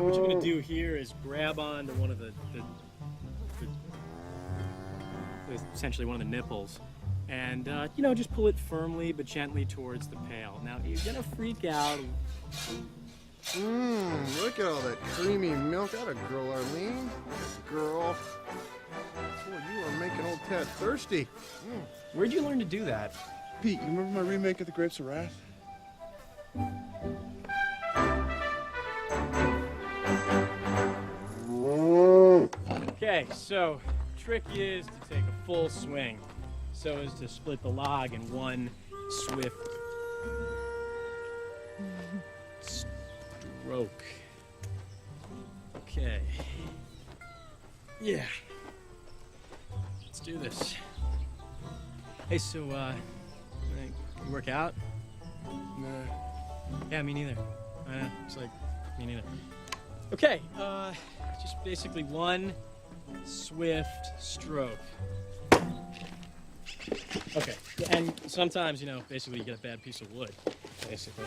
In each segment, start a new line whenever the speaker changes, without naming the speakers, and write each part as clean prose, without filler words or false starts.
So what you're going to do here is grab onto one of essentially one of the nipples, and you know, just pull it firmly but gently towards the pail. Now you're going to freak out.
Look at all that creamy milk. Atta girl, Arlene. Girl. Boy, you are making old Ted thirsty.
Where'd you learn to do that?
Pete, you remember my remake of The Grapes of Wrath?
Okay, so trick is to take a full swing so as to split the log in one swift stroke. Okay. Yeah. Let's do this. Hey, so, you work out?
Nah.
Yeah, me neither. It's like, me neither. Okay, just basically one swift stroke. Okay, and sometimes, you know, basically you get a bad piece of wood, basically.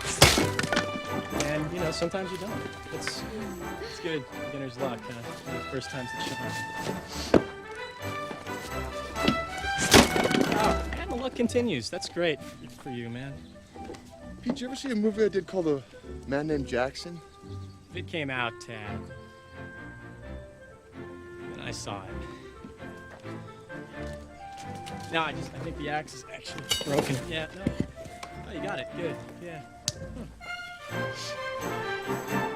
And, you know, sometimes you don't. It's good. Beginner's luck, first time's the charm. Oh, and the luck continues. That's great for you, man.
Pete, did you ever see a movie I did called A Man Named Jackson?
It came out, Tad. And I saw it. No, I think the axe is actually broken. Yeah, no. Oh, you got it. Good. Yeah. Huh.